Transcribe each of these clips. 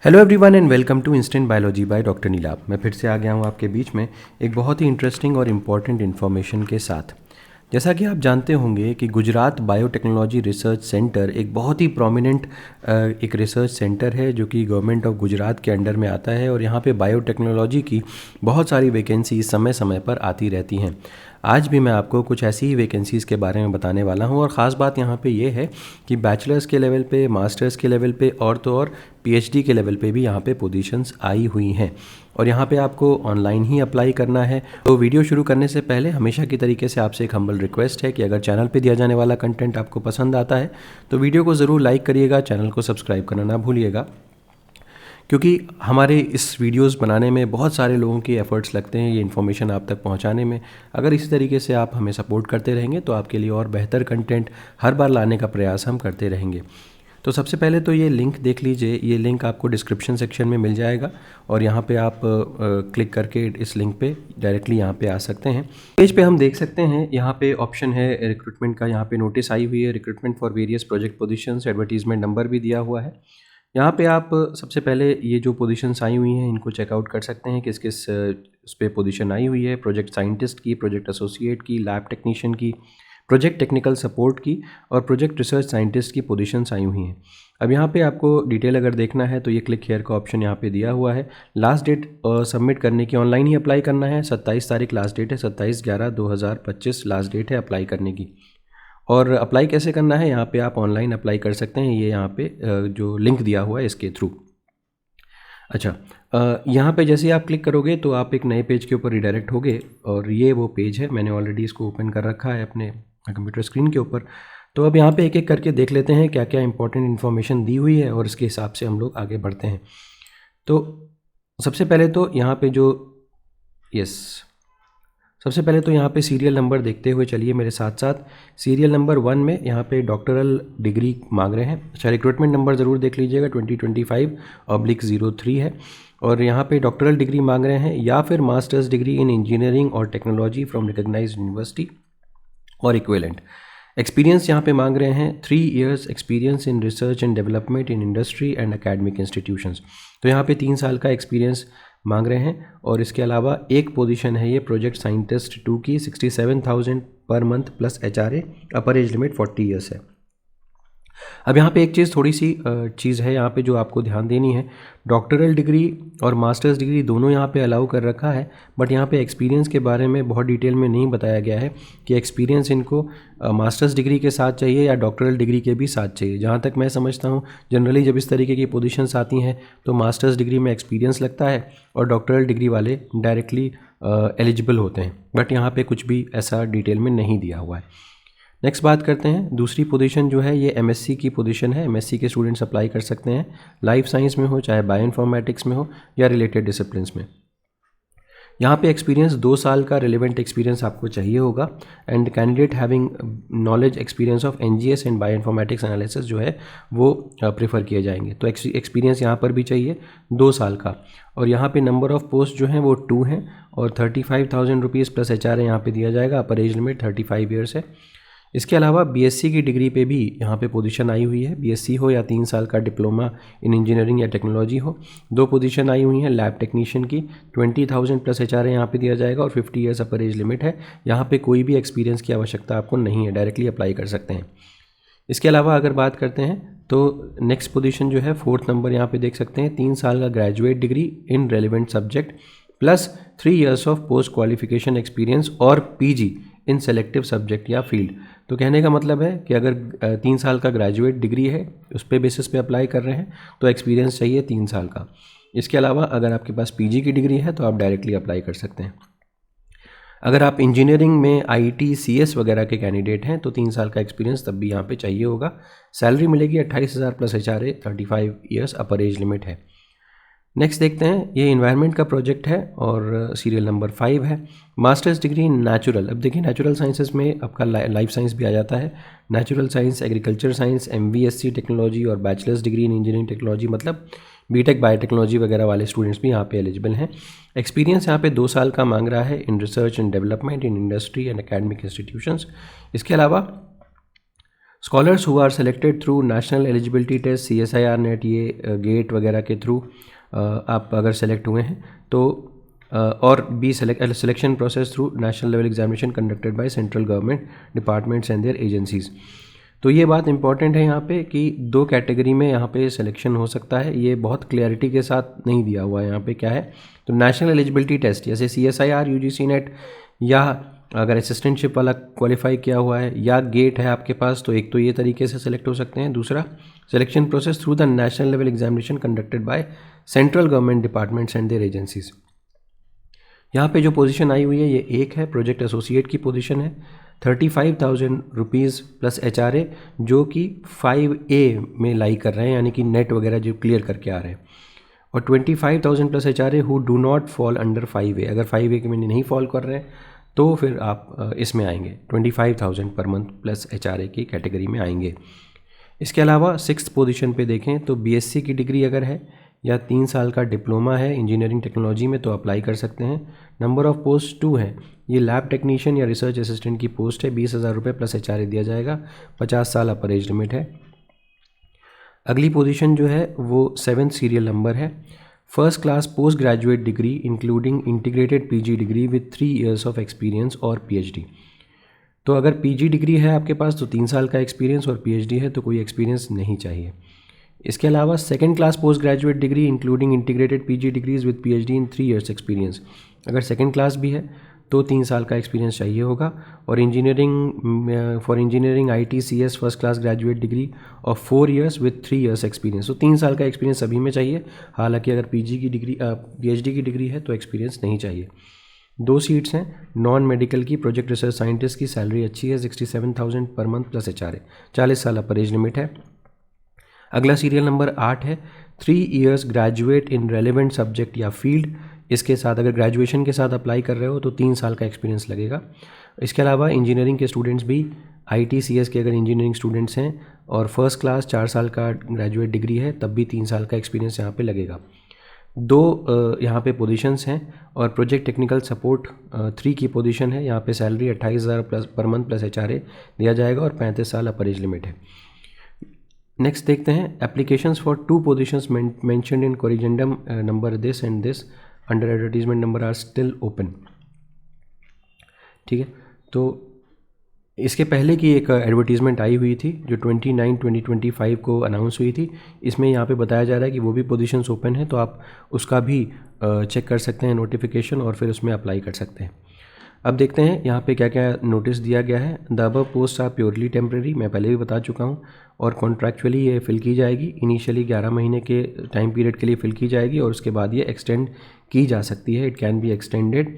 Hello everyone and welcome to instant biology by doctor Neelabh. मैं फिर से आ गया हूँ आपके बीच में एक बहुत ही इंटरेस्टिंग और इम्पॉर्टेंट इन्फॉर्मेशन के साथ। जैसा कि आप जानते होंगे कि गुजरात बायोटेक्नोलॉजी रिसर्च सेंटर एक बहुत ही प्रोमिनेंट एक रिसर्च सेंटर है जो कि गवर्नमेंट ऑफ गुजरात के अंडर में आता है और यहाँ पे बायोटेक्नोलॉजी की बहुत सारी वैकेंसी समय समय पर आती रहती हैं। आज भी मैं आपको कुछ ऐसी ही वैकेंसीज़ के बारे में बताने वाला हूँ और ख़ास बात यहाँ पे ये है कि बैचलर्स के लेवल पे, मास्टर्स के लेवल पे और तो और पीएचडी के लेवल पे भी यहाँ पे पोजीशंस आई हुई हैं और यहाँ पे आपको ऑनलाइन ही अप्लाई करना है। तो वीडियो शुरू करने से पहले हमेशा की तरीके से आपसे एक हम्बल रिक्वेस्ट है कि अगर चैनल पे दिया जाने वाला कंटेंट आपको पसंद आता है तो वीडियो को ज़रूर लाइक करिएगा, चैनल को सब्सक्राइब करना ना भूलिएगा, क्योंकि हमारे इस वीडियोस बनाने में बहुत सारे लोगों के एफर्ट्स लगते हैं ये इन्फॉर्मेशन आप तक पहुंचाने में। अगर इसी तरीके से आप हमें सपोर्ट करते रहेंगे तो आपके लिए और बेहतर कंटेंट हर बार लाने का प्रयास हम करते रहेंगे। तो सबसे पहले तो ये लिंक देख लीजिए, ये लिंक आपको डिस्क्रिप्शन सेक्शन में मिल जाएगा और यहाँ पे आप क्लिक करके इस लिंक पे डायरेक्टली यहाँ पे आ सकते हैं। पेज पे हम देख सकते हैं यहाँ पे ऑप्शन है रिक्रूटमेंट का, यहाँ पे नोटिस आई हुई है recruitment for various project positions, advertisement number भी दिया हुआ है। यहाँ पे आप सबसे पहले ये जो पोजीशंस आई हुई हैं इनको चेकआउट कर सकते हैं किस किस उस पर पोजीशन आई हुई है। प्रोजेक्ट साइंटिस्ट की, प्रोजेक्ट एसोसिएट की, लैब टेक्नीशियन की, प्रोजेक्ट टेक्निकल सपोर्ट की और प्रोजेक्ट रिसर्च साइंटिस्ट की पोजीशंस आई हुई हैं। अब यहाँ पे आपको डिटेल अगर देखना है तो ये क्लिक हेयर का ऑप्शन यहाँ पे दिया हुआ है। लास्ट डेट सबमिट करने की ऑनलाइन ही अप्लाई करना है, 27 तारीख लास्ट डेट है, 27/11/2025 लास्ट डेट है अप्लाई करने की। और अप्लाई कैसे करना है, यहाँ पे आप ऑनलाइन अप्लाई कर सकते हैं, ये यहाँ पे जो लिंक दिया हुआ है इसके थ्रू। अच्छा, यहाँ पे जैसे ही आप क्लिक करोगे तो आप एक नए पेज के ऊपर रिडायरेक्ट होगे और ये वो पेज है, मैंने ऑलरेडी इसको ओपन कर रखा है अपने कंप्यूटर स्क्रीन के ऊपर। तो अब यहाँ पे एक एक करके देख लेते हैं क्या क्या इंपॉर्टेंट इन्फॉर्मेशन दी हुई है और इसके हिसाब से हम लोग आगे बढ़ते हैं। तो सबसे पहले तो यहाँ पे जो सबसे पहले तो यहाँ पे सीरियल नंबर देखते हुए चलिए मेरे साथ साथ। सीरियल नंबर 1 में यहाँ पे डॉक्टरल डिग्री मांग रहे हैं। अच्छा, रिक्रूटमेंट नंबर ज़रूर देख लीजिएगा, 2025/03 है और यहाँ पे डॉक्टरल डिग्री मांग रहे हैं या फिर मास्टर्स डिग्री इन इंजीनियरिंग और टेक्नोलॉजी फ्रॉम रिकग्नाइज्ड यूनिवर्सिटी और इक्विवेलेंट। एक्सपीरियंस यहाँ पे मांग रहे हैं 3 years experience in research and development in industry and academic institutions. तो यहाँ पे 3 साल का एक्सपीरियंस मांग रहे हैं और इसके अलावा एक पोजीशन है ये प्रोजेक्ट साइंटिस्ट 2 की 67,000 पर मंथ प्लस HRA, अपर एज लिमिट 40 years है। अब यहाँ पे एक चीज़ थोड़ी सी चीज़ है यहाँ पे जो आपको ध्यान देनी है, डॉक्टरल डिग्री और मास्टर्स डिग्री दोनों यहाँ पे अलाउ कर रखा है, बट यहाँ पे एक्सपीरियंस के बारे में बहुत डिटेल में नहीं बताया गया है कि एक्सपीरियंस इनको मास्टर्स डिग्री के साथ चाहिए या डॉक्टरल डिग्री के भी साथ चाहिए। जहाँ तक मैं समझता हूँ जनरली जब इस तरीके की पोजीशंस आती हैं तो मास्टर्स डिग्री में एक्सपीरियंस लगता है और डॉक्टरल डिग्री वाले डायरेक्टली एलिजिबल होते हैं, बट यहाँ पे कुछ भी ऐसा डिटेल में नहीं दिया हुआ है। नेक्स्ट बात करते हैं, दूसरी पोजीशन जो है ये एमएससी की पोजीशन है। एमएससी के स्टूडेंट्स अप्लाई कर सकते हैं, लाइफ साइंस में हो, चाहे बायो इन्फॉर्मेटिक्स में हो या रिलेटेड डिसिप्लिन्स में। यहाँ पे एक्सपीरियंस 2 साल का रिलेवेंट एक्सपीरियंस आपको चाहिए होगा and candidate having knowledge experience of NGS and bio informatics analysis जो है वो प्रेफर किए जाएंगे। तो एक्सपीरियंस यहाँ पर भी चाहिए 2 साल का और यहाँ पे नंबर ऑफ पोस्ट जो हैं वो 2 हैं और 35,000 रुपीज़ प्लस HRA यहाँ पे दिया जाएगा। अपर एज लिमिट 35 years है। इसके अलावा बीएससी की डिग्री पे भी यहाँ पे पोजीशन आई हुई है, बीएससी हो या 3 साल का डिप्लोमा इन इंजीनियरिंग या टेक्नोलॉजी हो। 2 पोजीशन आई हुई हैं लैब टेक्नीशियन की, 20,000 प्लस HRA यहाँ पे दिया जाएगा और 50 years अपर एज लिमिट है। यहाँ पे कोई भी एक्सपीरियंस की आवश्यकता आपको नहीं है, डायरेक्टली अप्लाई कर सकते हैं। इसके अलावा अगर बात करते हैं तो नेक्स्ट पोजीशन जो है 4th नंबर यहाँ पे देख सकते हैं, 3 साल का graduate degree in relevant subject plus 3 years of post qualification experience और पीजी इन सेलेक्टिव सब्जेक्ट या फील्ड। तो कहने का मतलब है कि अगर 3 साल का ग्रेजुएट डिग्री है उस पे बेसिस पे अप्लाई कर रहे हैं तो एक्सपीरियंस चाहिए 3 साल का। इसके अलावा अगर आपके पास पीजी की डिग्री है तो आप डायरेक्टली अप्लाई कर सकते हैं। अगर आप इंजीनियरिंग में आईटी सीएस वगैरह के कैंडिडेट हैं तो 3 साल का एक्सपीरियंस तब भी यहाँ पे चाहिए होगा। सैलरी मिलेगी 28,000 प्लस HRA, 35 years अपर एज लिमिट है। नेक्स्ट देखते हैं, ये इन्वायरमेंट का प्रोजेक्ट है और सीरियल नंबर 5 है। मास्टर्स डिग्री इन नेचुरल, अब देखिए नेचुरल साइंसेस में आपका लाइफ साइंस भी आ जाता है, natural science, agriculture science, MVSC technology और bachelors degree in engineering technology, मतलब बीटेक बायोटेक्नोलॉजी वगैरह वाले स्टूडेंट्स भी यहाँ पे एलिजिबल हैं। एक्सपीरियंस यहाँ पे 2 साल का मांग रहा है in research and development in industry and academic institutions. इसके अलावा scholars who are selected through national eligibility test, CSIR NET, ये गेट वगैरह के थ्रू आप अगर सेलेक्ट हुए हैं तो और B selection process through national level examination conducted by central government departments and their agencies. तो ये बात इंपॉर्टेंट है यहाँ पे कि 2 कैटेगरी में यहाँ पे सिलेक्शन हो सकता है। ये बहुत क्लैरिटी के साथ नहीं दिया हुआ है यहाँ पे क्या है। तो नेशनल एलिजिबिलिटी टेस्ट जैसे CSIR, UGC नेट, या अगर असिस्टेंटशिप वाला क्वालिफाई किया हुआ है या गेट है आपके पास, तो एक तो ये तरीके से सेलेक्ट हो सकते हैं। दूसरा, selection process through the national level examination conducted by central government departments and their agencies. यहाँ पे जो पोजीशन आई हुई है ये एक है, प्रोजेक्ट एसोसिएट की पोजीशन है, 35,000 रुपीज़ प्लस HRA, जो कि 5A में लाई कर रहे हैं, यानी कि नेट वगैरह जो क्लियर करके आ रहे हैं, और 25,000 plus HRA who do not fall under 5A। अगर 5A के में नहीं फॉल कर रहे हैं तो फिर आप इसमें आएंगे, 25,000 पर मंथ प्लस HRA की कैटेगरी में आएंगे। इसके अलावा 6th पोजीशन पे देखें तो BSc की डिग्री अगर है या 3 साल का डिप्लोमा है इंजीनियरिंग टेक्नोलॉजी में तो अप्लाई कर सकते हैं। नंबर ऑफ़ पोस्ट 2 है, ये लैब टेक्नीशियन या रिसर्च असिस्टेंट की पोस्ट है, 20,000 रुपये प्लस HRA दिया जाएगा, 50 साल अपर एज लिमिट है। अगली पोजीशन जो है वो 7th सीरियल नंबर है, first class post graduate degree including integrated PG degree with 3 years of experience और PhD। तो अगर PG डिग्री है आपके पास तो 3 साल का एक्सपीरियंस, और PhD है तो कोई एक्सपीरियंस नहीं चाहिए। इसके अलावा second class post graduate degree including integrated PG degrees with PhD in 3 years experience, अगर सेकंड क्लास भी है तो 3 साल का एक्सपीरियंस चाहिए होगा। और engineering for engineering ITCS first class graduate degree of 4 years with 3 years experience, तो 3 साल का एक्सपीरियंस सभी में चाहिए। हालांकि अगर PhD की डिग्री है तो एक्सपीरियंस नहीं चाहिए। 2 सीट्स हैं नॉन मेडिकल की, प्रोजेक्ट रिसर्च साइंटिस्ट की सैलरी अच्छी है, 67,000 पर मंथ प्लस HRA, 40 साल अपर एज लिमिट है। अगला सीरियल नंबर 8 है, 3 years graduate in relevant subject या फील्ड। इसके साथ अगर ग्रेजुएशन के साथ अप्लाई कर रहे हो तो 3 साल का एक्सपीरियंस लगेगा। इसके अलावा इंजीनियरिंग के स्टूडेंट्स भी, ITCS के अगर इंजीनियरिंग स्टूडेंट्स हैं और फर्स्ट क्लास 4 साल का ग्रेजुएट डिग्री है तब भी 3 साल का एक्सपीरियंस यहाँ पे लगेगा। 2 यहाँ पे पोजीशंस हैं, और प्रोजेक्ट टेक्निकल सपोर्ट 3 की पोजीशन है, यहाँ पे salary 28,000 plus per month plus HRA दिया जाएगा, और 35 साल अपर एज लिमिट है। नेक्स्ट देखते हैं applications for 2 positions mentioned in corrigendum number this and this under advertisement number are still open. ठीक है, तो इसके पहले की एक एडवर्टीजमेंट आई हुई थी जो 29/2025 को अनाउंस हुई थी। इसमें यहाँ पे बताया जा रहा है कि वो भी पोजीशंस ओपन है, तो आप उसका भी चेक कर सकते हैं नोटिफिकेशन, और फिर उसमें अप्लाई कर सकते हैं। अब देखते हैं यहाँ पे क्या क्या नोटिस दिया गया है। The above post are purely temporary, मैं पहले भी बता चुका हूँ, और कॉन्ट्रैक्चुअली ये फिल की जाएगी। इनिशियली 11 महीने के टाइम पीरियड के लिए फिल की जाएगी, और उसके बाद ये एक्सटेंड की जा सकती है। It can be extended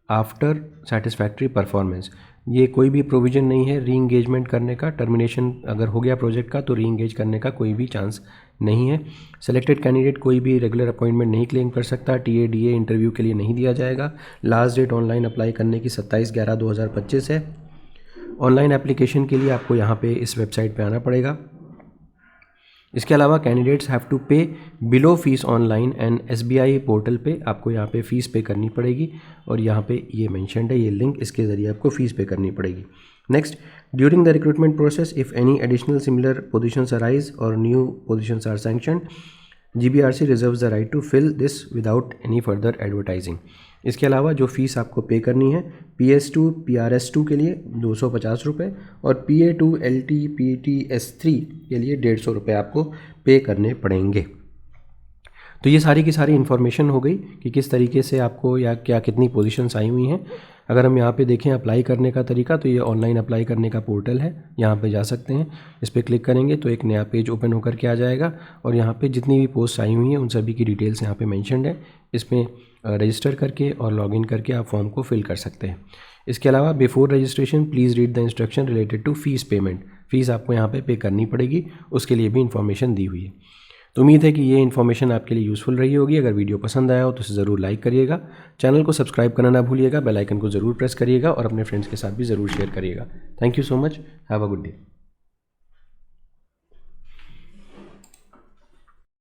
after satisfactory performance. ये कोई भी प्रोविज़न नहीं है री इंगेजमेंट करने का। टर्मिनेशन अगर हो गया प्रोजेक्ट का तो री इंगेज करने का कोई भी चांस नहीं है। सेलेक्टेड कैंडिडेट कोई भी रेगुलर अपॉइंटमेंट नहीं क्लेम कर सकता। TA/DA इंटरव्यू के लिए नहीं दिया जाएगा। लास्ट डेट ऑनलाइन अप्लाई करने की 27/11/2025 है। ऑनलाइन एप्लीकेशन के लिए आपको यहाँ पे इस वेबसाइट पे आना पड़ेगा। इसके अलावा कैंडिडेट्स हैव टू पे below fees online and SBI portal पे आपको यहाँ पे फ़ीस पे करनी पड़ेगी, और यहाँ पे ये मेंशन्ड है, ये लिंक, इसके ज़रिए आपको फ़ीस पे करनी पड़ेगी। Next, during the recruitment process if any additional similar positions arise और new positions are sanctioned, GBRC reserves the right to fill this without any further advertising. इसके अलावा जो फ़ीस आपको पे करनी है, PS2 PRS2 के लिए 250 रुपये, और PA2 LT PTS3 के लिए 150 रुपये आपको पे करने पड़ेंगे। तो ये सारी की सारी इन्फॉर्मेशन हो गई कि किस तरीके से आपको या क्या कितनी पोजीशंस आई हुई हैं। अगर हम यहाँ पे देखें अप्लाई करने का तरीका, तो ये ऑनलाइन अप्लाई करने का पोर्टल है, यहाँ पे जा सकते हैं। इस पर क्लिक करेंगे तो एक नया पेज ओपन होकर के आ जाएगा, और यहाँ पे जितनी भी पोस्ट आई हुई हैं उन सभी की डिटेल्स यहाँ पे मेंशन्ड है। इसमें रजिस्टर करके और लॉगिन करके आप फॉर्म को फिल कर सकते हैं। इसके अलावा before registration please read the instruction related to fees payment. Fees आपको यहाँ पे करनी पड़ेगी, उसके लिए भी इन्फॉर्मेशन दी हुई है। तो उम्मीद है कि ये इन्फॉर्मेशन आपके लिए यूज़फुल रही होगी। अगर वीडियो पसंद आया हो तो इसे ज़रूर लाइक करिएगा, चैनल को सब्सक्राइब करना ना भूलिएगा, बेल आइकन को ज़रूर प्रेस करिएगा, और अपने फ्रेंड्स के साथ भी ज़रूर शेयर करिएगा। Thank you so much, have a good day.